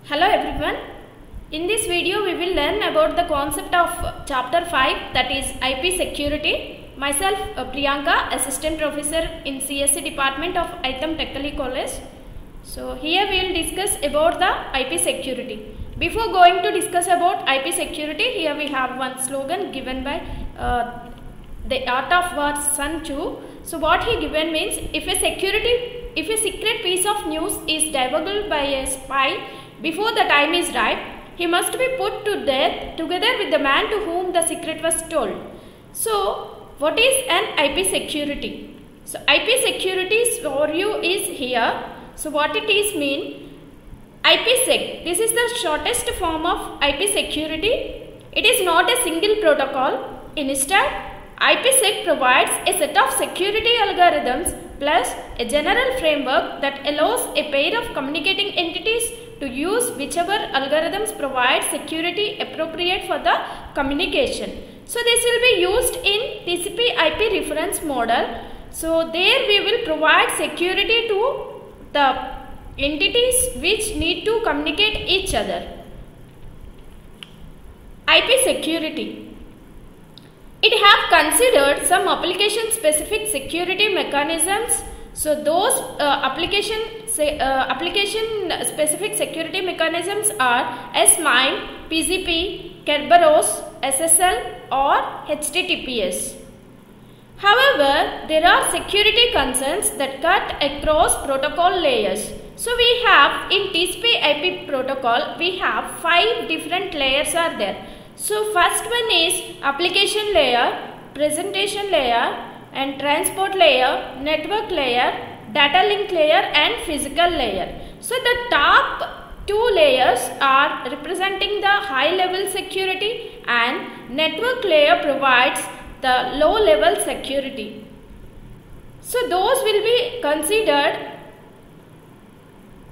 Hello everyone. In this video we will learn about the concept of chapter 5, that is IP security. Myself Priyanka, assistant professor in CSC department of Aitham Technical College. So here we will discuss about the IP security. Before going to discuss about IP security, here we have one slogan given by the Art of War Sun Tzu. So what he given means, if a secret piece of news is divulged by a spy before the time is ripe, he must be put to death together with the man to whom the secret was told. So what is an IP security? So IP security for you is here. So what it is mean? IPsec, this is the shortest form of IP security. It is not a single protocol. Instead, IPsec provides a set of security algorithms plus a general framework that allows a pair of communicating entities to use whichever algorithms provide security appropriate for the communication. So this will be used in TCP/IP reference model. So there we will provide security to the entities which need to communicate each other. IP security. It have considered some application specific security mechanisms. So those application specific security mechanisms are S/MIME, PGP, Kerberos, SSL or HTTPS. However, there are security concerns that cut across protocol layers. So we have in TCP/IP protocol, we have 5 different layers are there. So first one is application layer, presentation layer and transport layer, network layer, data link layer and physical layer. So the top 2 layers are representing the high level security and network layer provides the low level security. So those will be considered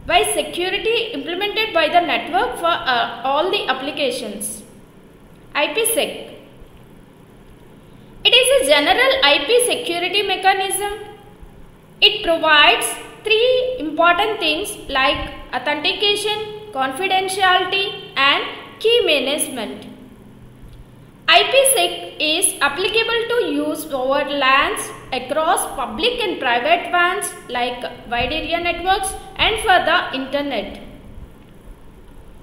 by security implemented by the network for all the applications. IPsec. It is a general IP security mechanism. It provides 3 important things like authentication, confidentiality and key management. IPsec is applicable to use over LANs across public and private WANs like wide area networks and for the internet.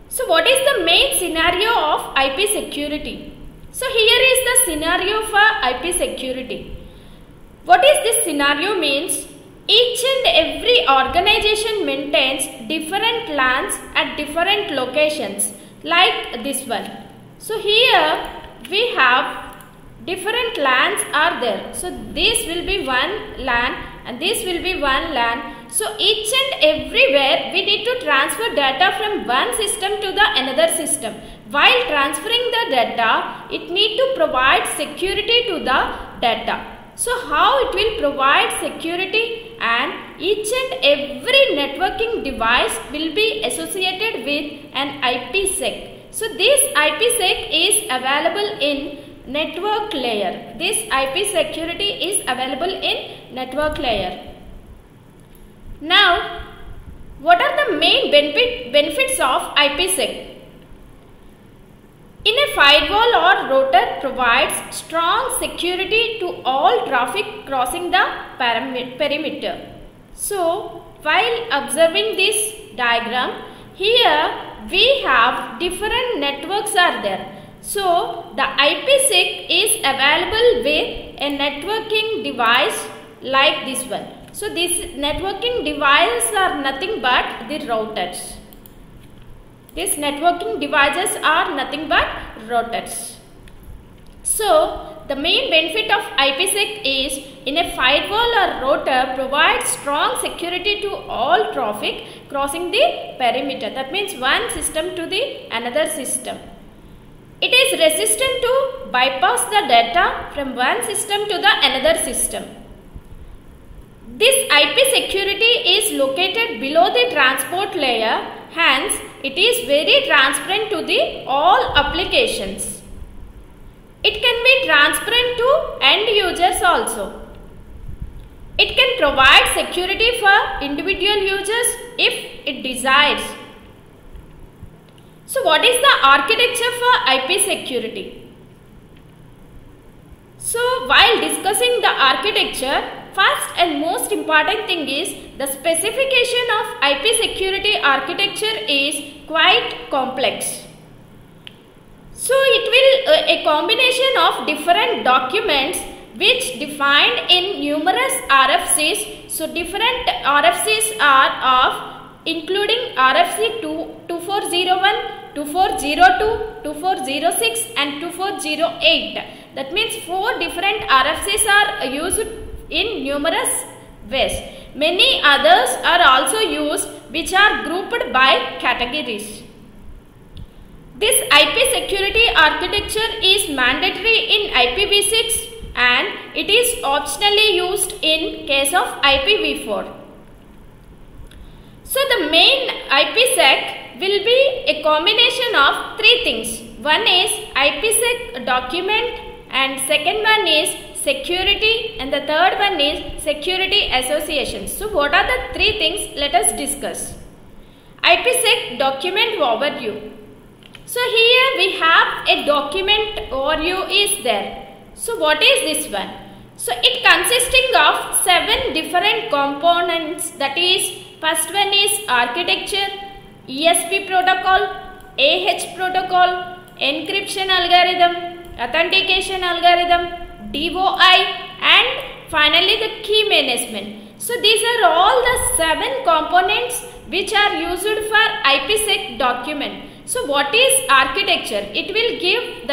So what is the main scenario of IP security? So here is the scenario for IP security. What is this scenario means? Each and every organization maintains different LANs at different locations like this one. So here we have different LANs are there. So this will be one LAN and this will be one LAN. So each and everywhere we need to transfer data from one system to the another system. While transferring the data, it need to provide security to the data. So how it will provide security? And each and every networking device will be associated with an IPsec. So this IPsec is available in network layer. This IP security is available in network layer. Now, what are the main benefits of IPsec? In a firewall or router provides strong security to all traffic crossing the perimeter. So, while observing this diagram, here we have different networks are there. So, the IPsec is available with a networking device like this one. So, these networking devices are nothing but the routers. These networking devices are nothing but routers. So, the main benefit of IPsec is in a firewall or router provides strong security to all traffic crossing the perimeter. That means one system to the another system. It is resistant to bypass the data from one system to the another system. This IP security is located below the transport layer, hence it is very transparent to the all applications. It can be transparent to end users also. It can provide security for individual users if it desires. So what is the architecture for IP security? So while discussing the architecture, first and most important thing is the specification of IP security architecture is quite complex. So it will a combination of different documents which defined in numerous RFCs. So different RFCs are of including RFC 2401, 2402, 2406 and 2408. That means 4 different RFCs are used in numerous ways. Many others are also used which are grouped by categories. This IP security architecture is mandatory in IPv6 and it is optionally used in case of IPv4. So the main IPsec will be a combination of 3 things. One is IPsec document and second one is security and the third one is security associations. So what are the 3 things? Let us discuss. IPsec document overview. So here we have a document overview is there. So what is this one? So it consisting of 7 different components, that is first one is architecture, ESP protocol, AH protocol, encryption algorithm, authentication algorithm, DOI and finally the key management. So these are all the 7 components which are used for IPsec document. So what is architecture? It will give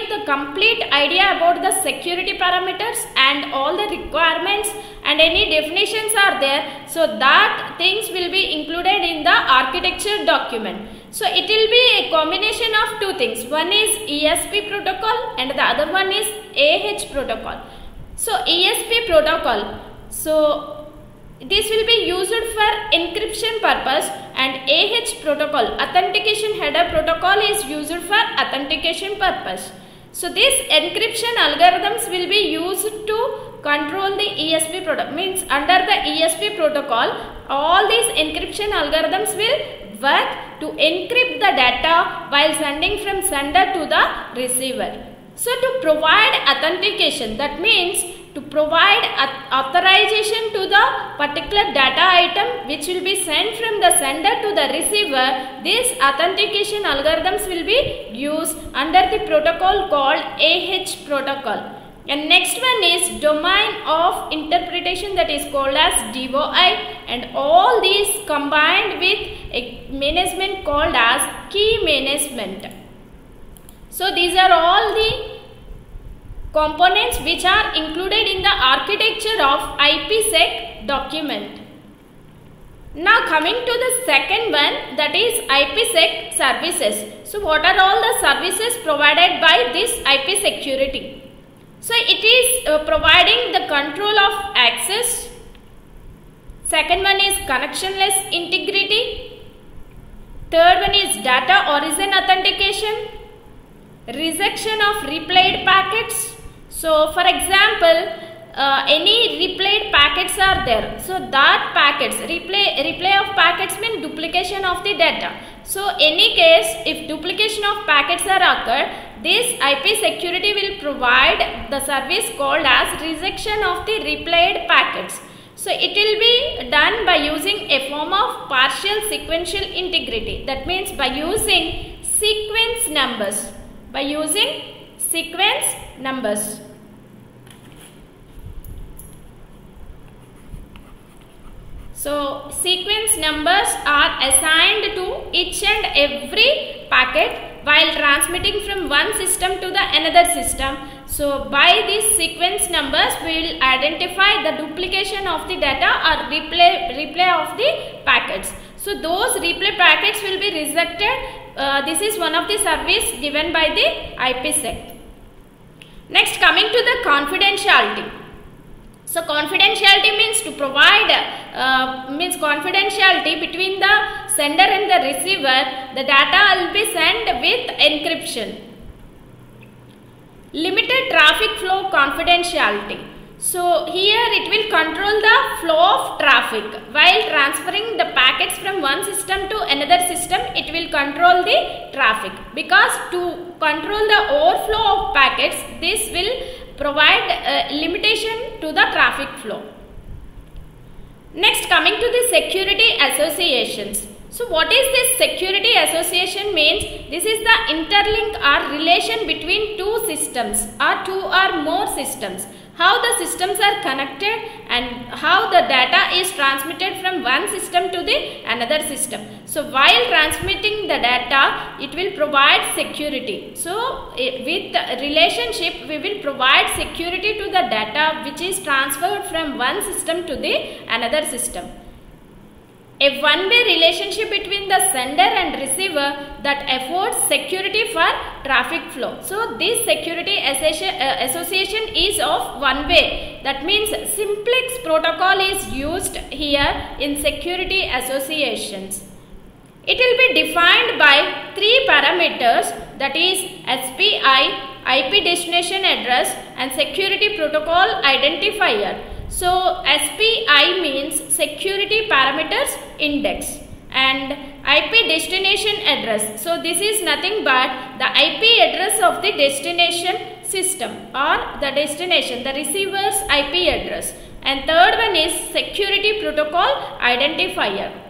the complete idea about the security parameters and all the requirements and any definitions are there. So that things will be included in the architecture document. So it will be a combination of 2 things. One is ESP protocol and the other one is AH protocol. So ESP protocol. So this will be used for encryption purpose and AH protocol, authentication header protocol, is used for authentication purpose. So these encryption algorithms will be used to control the ESP protocol. Means under the ESP protocol, all these encryption algorithms will work to encrypt the data while sending from sender to the receiver. So to provide authentication, that means to provide authorization to the particular data item which will be sent from the sender to the receiver, these authentication algorithms will be used under the protocol called AH protocol. And next one is domain of interpretation, that is called as DOI, and all these combined with a management called as key management. So these are all the components which are included in the architecture of IPsec document. Now coming to the second one, that is IPsec services. So what are all the services provided by this IP security? So it is providing the control of access. Second one is connectionless integrity. Third one is data origin authentication. Rejection of replayed packets. So for example, any replayed packets are there. So that packets, replay of packets mean duplication of the data. So any case if duplication of packets are occurred, this IP security will provide the service called as rejection of the replayed packets. So it will be done by using a form of partial sequential integrity. That means by using sequence numbers. By using sequence numbers. So sequence numbers are assigned to each and every packet while transmitting from one system to the another system. So by these sequence numbers we will identify the duplication of the data or replay of the packets. So those replay packets will be rejected. This is one of the service given by the IPsec. Next, coming to the confidentiality. So confidentiality means to provide confidentiality between the sender and the receiver. The data will be sent with encryption. Limited traffic flow confidentiality. So here it will control the flow of traffic. While transferring the packets from one system to another system, it will control the traffic, because to control the overflow of packets, this will provide limitation to the traffic flow. Next, coming to the security associations. So what is this security association means? This is the interlink or relation between two systems or two or more systems. How the systems are connected and how the data is transmitted from one system to the another system. So while transmitting the data, it will provide security. So with the relationship, we will provide security to the data which is transferred from one system to the another system. A one-way relationship between the sender and receiver that affords security for traffic flow. So this security association is of one way. That means simplex protocol is used here in security associations. It will be defined by three parameters, that is SPI, IP destination address, and security protocol identifier. So SPI means security parameters index, and IP destination address. So this is nothing but the IP address of the destination system or the destination, the receiver's IP address. And third one is security protocol identifier.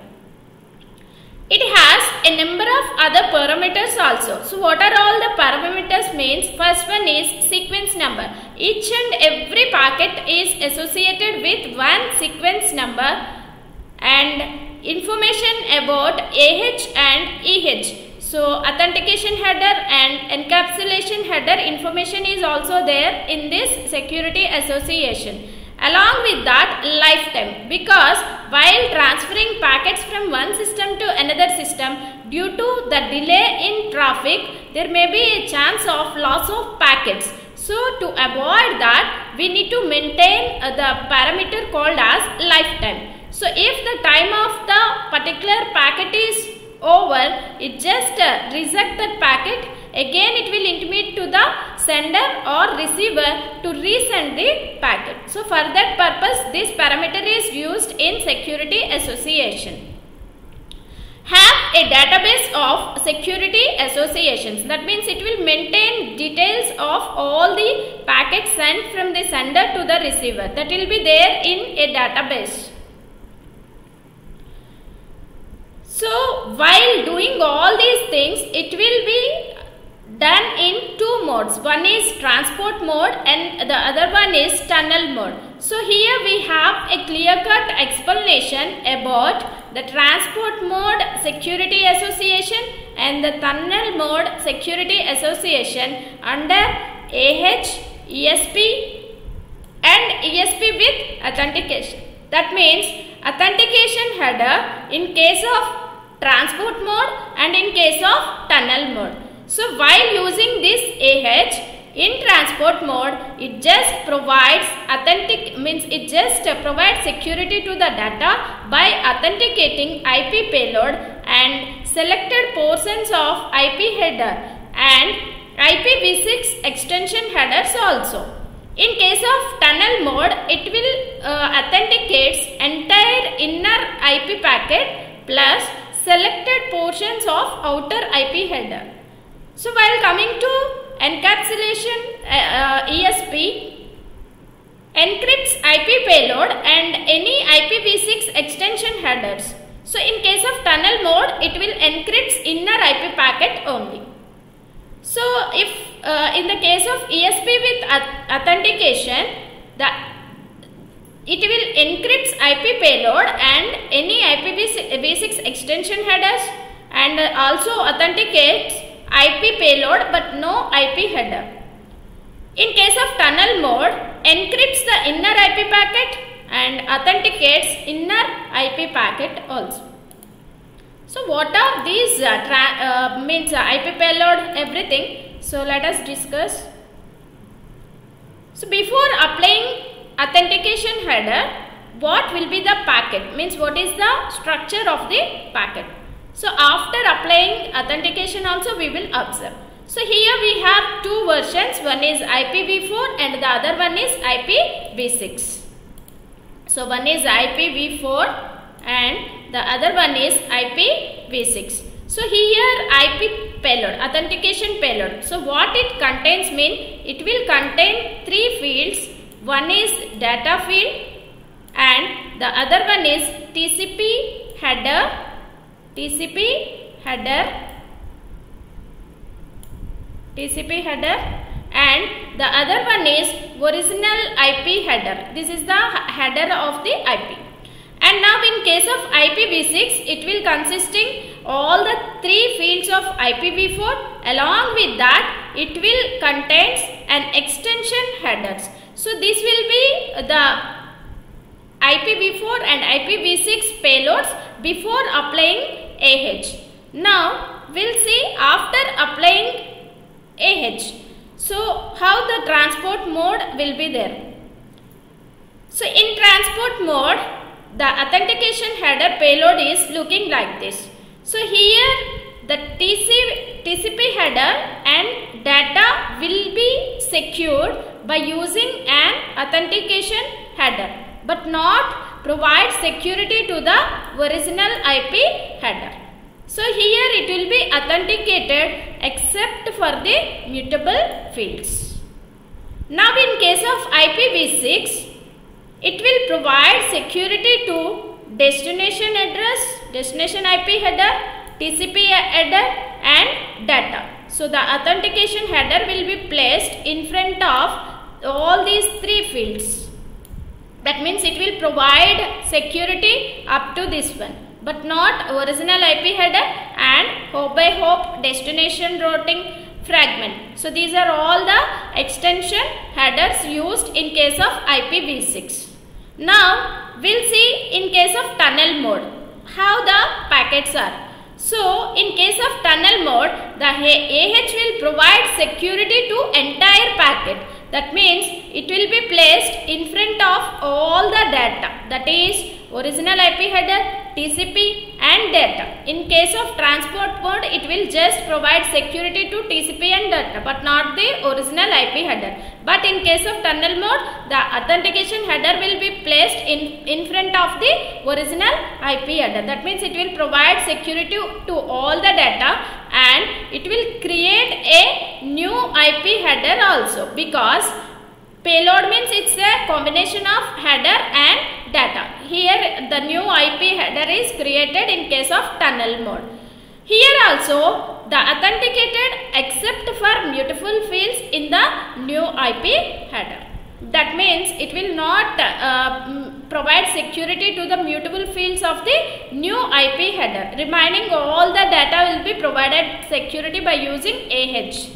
It has a number of other parameters also. So what are all the parameters means? First one is sequence number. Each and every packet is associated with one sequence number, and information about AH and EH. So authentication header and encapsulation header information is also there in this security association. Along with that, lifetime, because while transferring packets from one system to another system, due to the delay in traffic, there may be a chance of loss of packets. So to avoid that, we need to maintain the parameter called as lifetime. So if the time of the particular packet is over, it just reject that packet. Again it will intimate to the sender or receiver to resend the packet. So for that purpose, this parameter is used in security association. Have a database of security associations. That means it will maintain details of all the packets sent from the sender to the receiver. That will be there in a database. So while doing all these things, it will be done in two modes. One is transport mode and the other one is tunnel mode. So here we have a clear-cut explanation about the transport mode security association and the tunnel mode security association under AH, ESP and ESP with authentication. That means authentication header in case of transport mode and in case of tunnel mode. So while using this AH in transport mode, it just provides security to the data by authenticating IP payload and selected portions of IP header and IPv6 extension headers also. In case of tunnel mode, it will authenticates entire inner IP packet plus selected portions of outer IP header. So while coming to encapsulation, ESP encrypts IP payload and any IPv6 extension headers. So in case of tunnel mode, it will encrypt inner IP packet only. So if in the case of ESP with authentication, it will encrypt IP payload and any IPv6 extension headers and also authenticates IP payload but no IP header. In case of tunnel mode, encrypts the inner IP packet and authenticates inner IP packet also. So what are these IP payload, everything. So let us discuss. So before applying authentication header, what will be the packet? Means what is the structure of the packet? So after applying authentication also we will observe. So here we have two versions, one is IPv4 and the other one is IPv6. So one is IPv4 and the other one is IPv6. So here IP payload, authentication payload. So what it contains mean, it will contain three fields. One is data field and the other one is TCP header and the other one is original IP header. This is the header of the IP. And now in case of IPv6, it will consisting all the three fields of IPv4. Along with that, it will contains an extension headers. So this will be the IPv4 and IPv6 payloads before applying AH. Now we'll see after applying AH. So how the transport mode will be there. So in transport mode, the authentication header payload is looking like this. So here the TCP header and data will be secured by using an authentication header, but not provide security to the original IP header. So here it will be authenticated except for the mutable fields. Now in case of IPv6, it will provide security to destination address, destination IP header, TCP header and data. So the authentication header will be placed in front of all these three fields. That means it will provide security up to this one, but not original IP header and hop by hop destination routing fragment. So these are all the extension headers used in case of IPv6. Now we'll see in case of tunnel mode how the packets are. So in case of tunnel mode, the AH will provide security to entire packet. That means it will be placed in front of all the data, that is original IP header, TCP and data. In case of transport mode, it will just provide security to TCP and data, but not the original IP header. But in case of tunnel mode, the authentication header will be placed in front of the original IP header. That means it will provide security to all the data and it will create a new IP header also, because payload means it's a combination of header and data. Here the new IP header is created in case of tunnel mode. Here also the authenticated except for mutable fields in the new IP header. That means it will not provide security to the mutable fields of the new IP header. Remaining all the data will be provided security by using AH.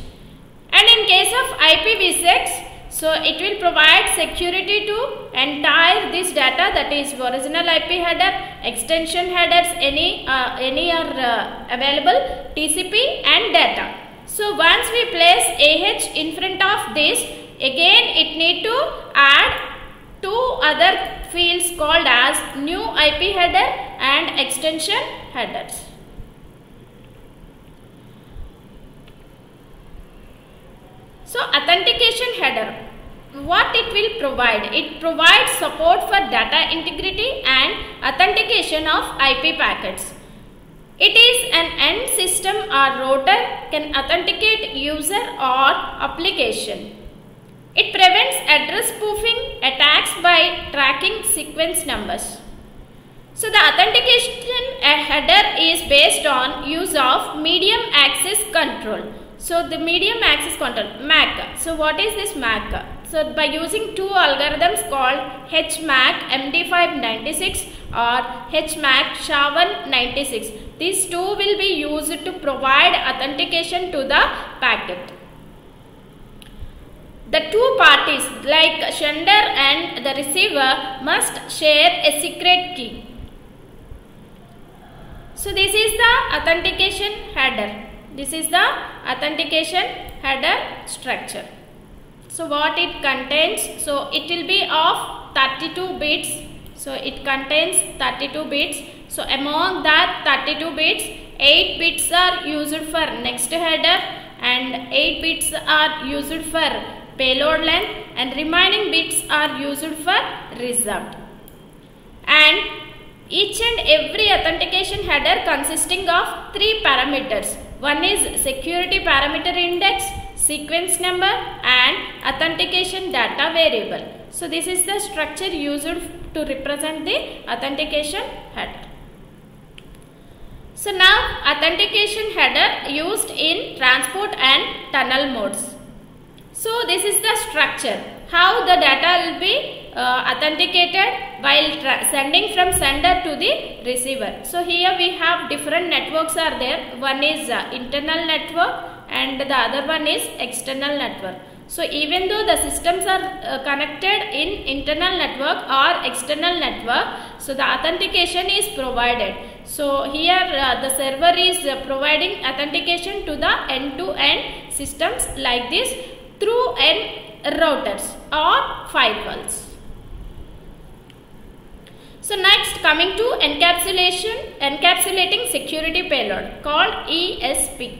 And in case of IPv6, so it will provide security to entire this data, that is original IP header, extension headers, any are available, TCP and data. So once we place AH in front of this, again it need to add two other fields called as new IP header and extension headers. So authentication header, what it will provide? It provides support for data integrity and authentication of IP packets. It is an end system or router can authenticate user or application. It prevents address spoofing attacks by tracking sequence numbers. So the authentication header is based on use of medium access control. So the medium access control, MAC. So what is this MAC? So by using two algorithms called HMAC MD596 or HMAC SHA-196. These two will be used to provide authentication to the packet. The two parties like sender and the receiver must share a secret key. So this is the authentication header. This is the authentication header structure. So what it contains? So it will be of 32 bits. So it contains 32 bits. So among that 32 bits, 8 bits are used for next header and 8 bits are used for payload length and remaining bits are used for reserved. And each and every authentication header consisting of 3 parameters. One is security parameter index, sequence number and authentication data variable. So this is the structure used to represent the authentication header. So now authentication header used in transport and tunnel modes. So this is the structure, how the data will be authenticated while sending from sender to the receiver. So here we have different networks are there. One is internal network and the other one is external network. So even though the systems are connected in internal network or external network, so the authentication is provided. So here the server is providing authentication to the end-to-end systems like this through routers or firewalls. So next, coming to encapsulating security payload called ESP.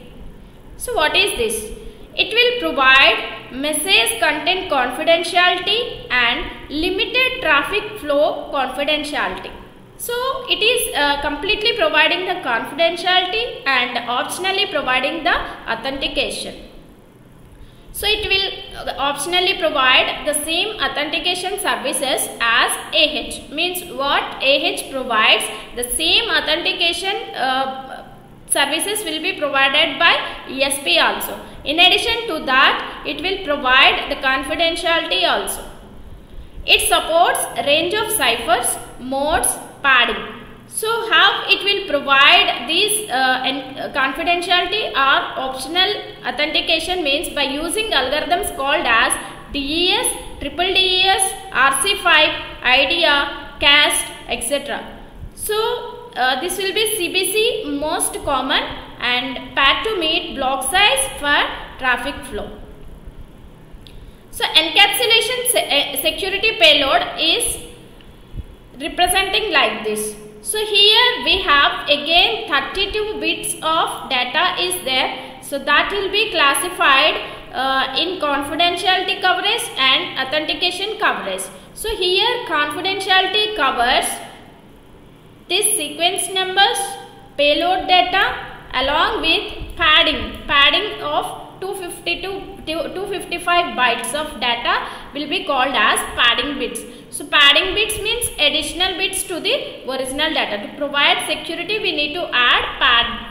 So what is this? It will provide message content confidentiality and limited traffic flow confidentiality. So it is completely providing the confidentiality and optionally providing the authentication. So it will optionally provide the same authentication services as AH. Means what AH provides, the same authentication services will be provided by ESP also. In addition to that, it will provide the confidentiality also. It supports a range of ciphers, modes, padding. So how it will provide these confidentiality or optional authentication means by using algorithms called as DES, triple DES, RC5, IDEA, CAST, etc. So this will be CBC most common and pad to meet block size for traffic flow. So encapsulation security payload is representing like this. So here we have again 32 bits of data is there. So that will be classified in confidentiality coverage and authentication coverage. So here confidentiality covers this sequence numbers, payload data along with padding of 255 bytes of data will be called as padding bits. So padding bits means additional bits to the original data. To provide security we need to add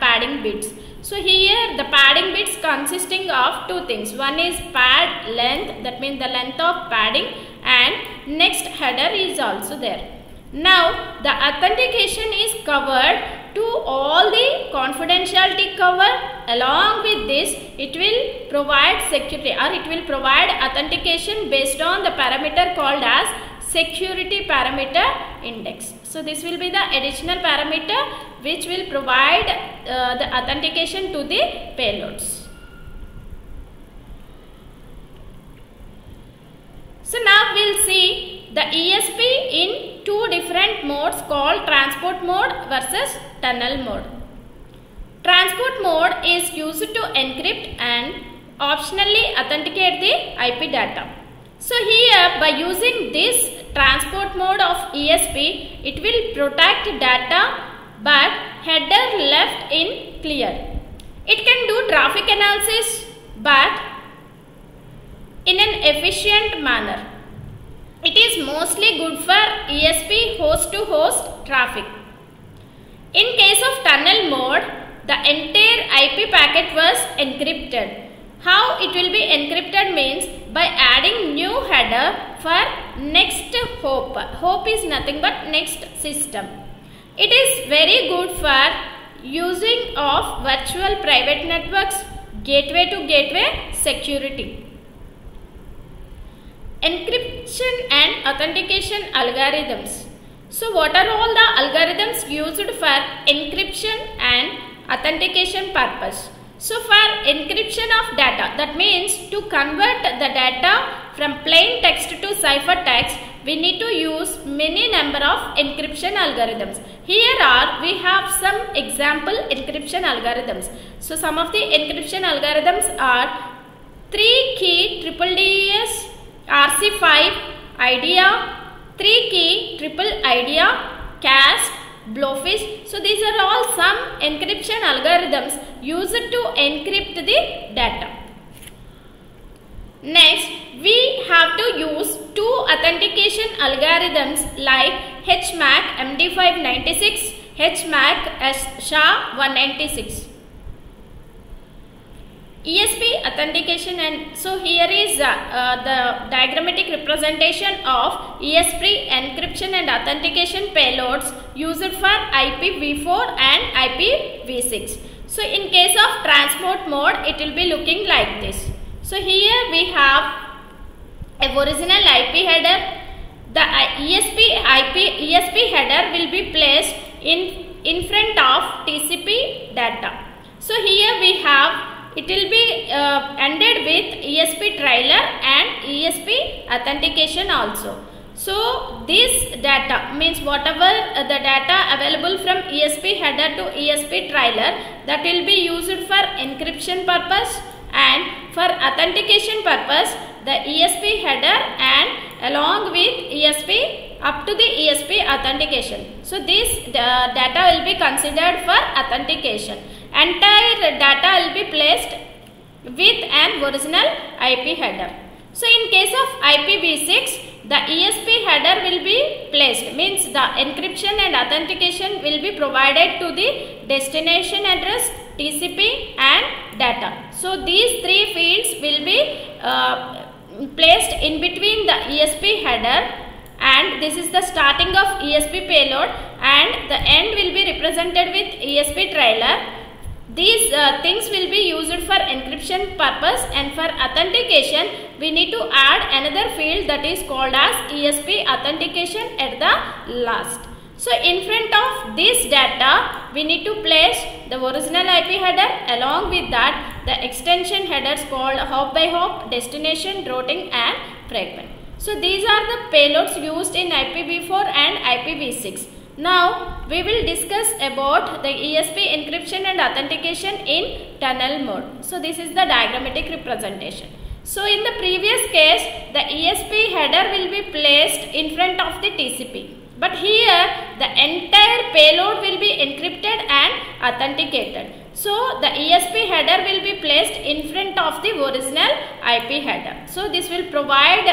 padding bits. So here the padding bits consisting of two things. One is pad length, that means the length of padding, and next header is also there. Now the authentication is covered to all the confidentiality cover. Along with this it will provide security or it will provide authentication based on the parameter called as security parameter index. So this will be the additional parameter which will provide the authentication to the payloads. So now we'll see the ESP in two different modes called transport mode versus tunnel mode. Transport mode is used to encrypt and optionally authenticate the IP data. So here by using this transport mode of ESP, it will protect data but header left in clear. It can do traffic analysis but in an efficient manner. It is mostly good for ESP host to host traffic. In case of tunnel mode, the entire IP packet was encrypted. How it will be encrypted means by adding new header for next hop. Hop is nothing but next system. It is very good for using of virtual private networks, gateway to gateway security. Encryption and authentication algorithms. So what are all the algorithms used for encryption and authentication purpose? So for encryption of data, that means to convert the data from plain text to ciphertext, we need to use many number of encryption algorithms. Here we have some example encryption algorithms. So some of the encryption algorithms are 3-key DDS RC5 IDEA, 3-key triple IDEA, CAST, Blowfish. So these are all some encryption algorithms used to encrypt the data. Next, we have to use two authentication algorithms like HMAC MD596, HMAC SHA-196. ESP authentication, and so here is the diagrammatic representation of ESP encryption and authentication payloads used for IPv4 and IPv6. So in case of transport mode, it will be looking like this. So here we have a original IP header. The ESP header will be placed in front of TCP data. So here we have, it will be ended with ESP trailer and ESP authentication also. So this data means whatever the data available from ESP header to ESP trailer, that will be used for encryption purpose, and for authentication purpose the ESP header and along with ESP up to the ESP authentication. So this data will be considered for authentication. Entire data will be placed with an original IP header. So in case of IPv6, the ESP header will be placed, means the encryption and authentication will be provided to the destination address, TCP and data. So these three fields will be placed in between the ESP header, and this is the starting of ESP payload, and the end will be represented with ESP trailer. These things will be used for encryption purpose, and for authentication we need to add another field that is called as ESP authentication at the last. So in front of this data we need to place the original IP header, along with that the extension headers called hop by hop, destination, routing and fragment. So these are the payloads used in IPv4 and IPv6. Now we will discuss about the ESP encryption and authentication in tunnel mode. So this is the diagrammatic representation. So in the previous case, the ESP header will be placed in front of the TCP. But here the entire payload will be encrypted and authenticated. So the ESP header will be placed in front of the original IP header. So this will provide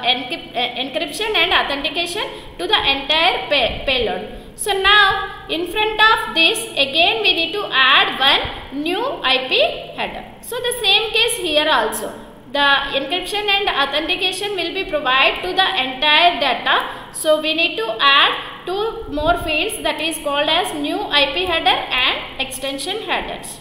encryption and authentication to the entire payload. So now in front of this again we need to add one new IP header. So the same case here also. The encryption and authentication will be provided to the entire data. So we need to add two more fields, that is called as new IP header and extension headers.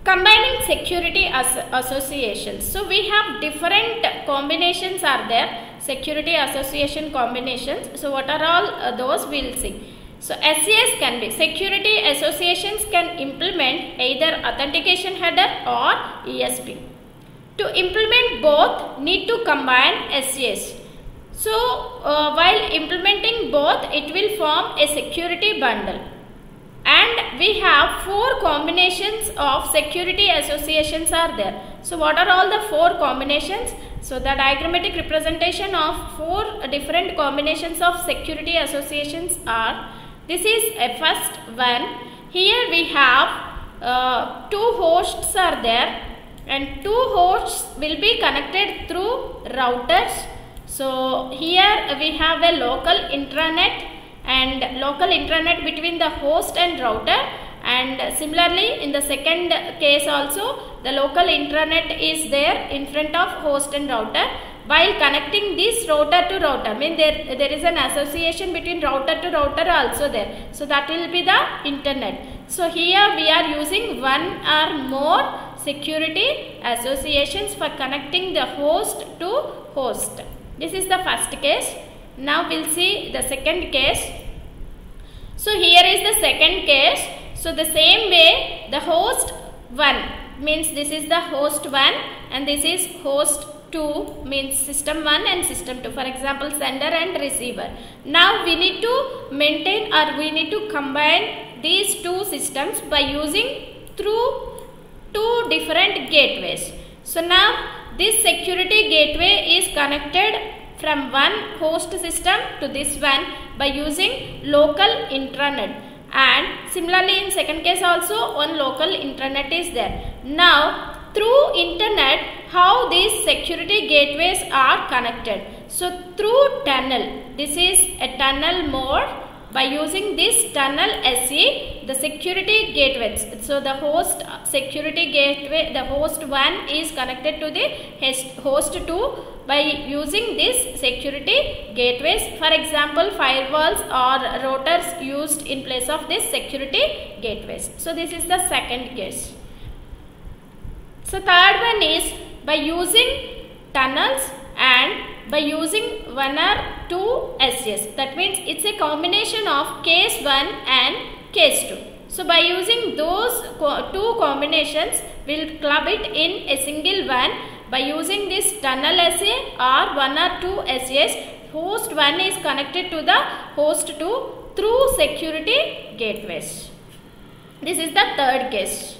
Combining security associations. So we have different combinations are there, security association combinations. So what are all those we will see. So SAS can be, security associations can implement either authentication header or ESP. To implement both, need to combine SAS. So while implementing both, it will form a security bundle. And we have 4 combinations of security associations are there. So what are all the 4 combinations? So the diagrammatic representation of 4 different combinations of security associations are, this is a first one. Here we have 2 hosts are there, and 2 hosts will be connected through routers. So here we have a local intranet and local intranet between the host and router, and similarly in the second case also the local intranet is there in front of host and router. While connecting this router to router, mean there is an association between router to router also there. So that will be the internet. So here we are using one or more security associations for connecting the host to host. This is the first case. Now we'll see the second case. So here is the second case. So the same way, the host 1 means this is the host 1 and this is host two means system 1 and system 2. For example, sender and receiver. Now we need to maintain or we need to combine these two systems by using through two different gateways. So now this security gateway is connected from one host system to this one by using local intranet, and similarly in second case also one local intranet is there. Now through internet, how these security gateways are connected? So through tunnel, this is a tunnel mode. By using this tunnel SE, the security gateways, so the host security gateway, the host 1 is connected to the host 2 by using this security gateways. For example, firewalls or routers used in place of this security gateways. So this is the second case. So third one is by using tunnels and by using one or two SEs. That means it's a combination of case 1 and case 2. So by using those two combinations, we'll club it in a single one. By using this tunnel SE or one or two SEs, host 1 is connected to the host 2 through security gateways. This is the third case.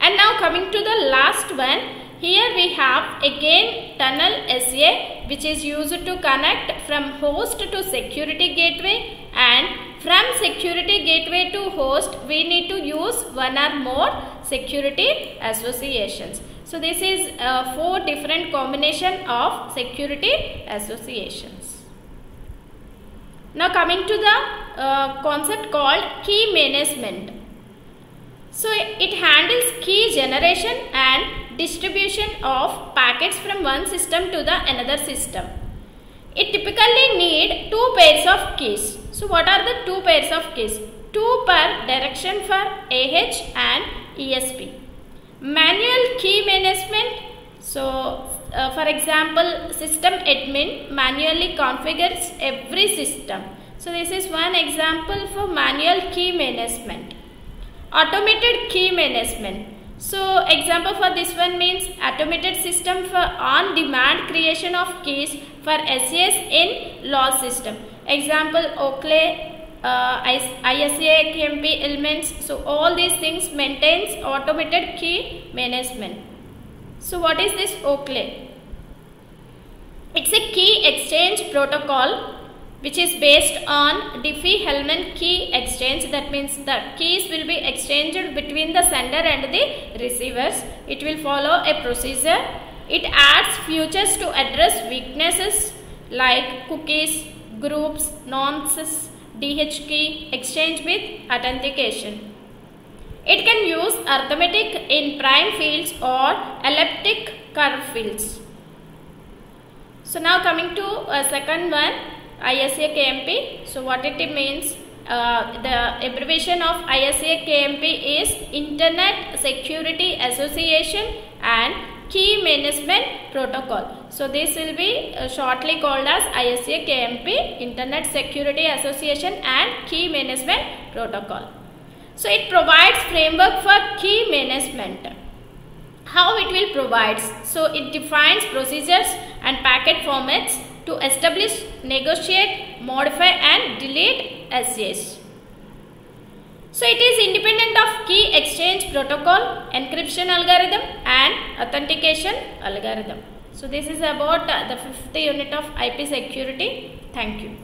And now coming to the last one. Here we have again tunnel SE, which is used to connect from host to security gateway, and from security gateway to host we need to use one or more security associations. So this is 4 different combination of security associations. Now coming to the concept called key management. So it handles key generation and distribution of packets from one system to the another system. It typically need 2 pairs of keys. So what are the 2 pairs of keys? 2 per direction for AH and ESP. Manual key management. So for example, system admin manually configures every system. So this is one example for manual key management. Automated key management. So example for this one means automated system for on-demand creation of keys for SES in LOS system. Example Oakley, ISA, KMP elements. So all these things maintains automated key management. So what is this Oakley? It's a key exchange protocol which is based on Diffie-Hellman key exchange. That means the keys will be exchanged between the sender and the receivers. It will follow a procedure. It adds features to address weaknesses like cookies, groups, nonces, DH key, exchange with authentication. It can use arithmetic in prime fields or elliptic curve fields. So now coming to second one, ISA KMP. So what it means, the abbreviation of ISA KMP is Internet Security Association and Key Management Protocol. So this will be shortly called as ISA KMP, Internet Security Association and Key Management Protocol. So it provides framework for key management. How it will provide? So it defines procedures and packet formats to establish, negotiate, modify and delete SEs. So it is independent of key exchange protocol, encryption algorithm and authentication algorithm. So this is about the 5th unit of IP security. Thank you.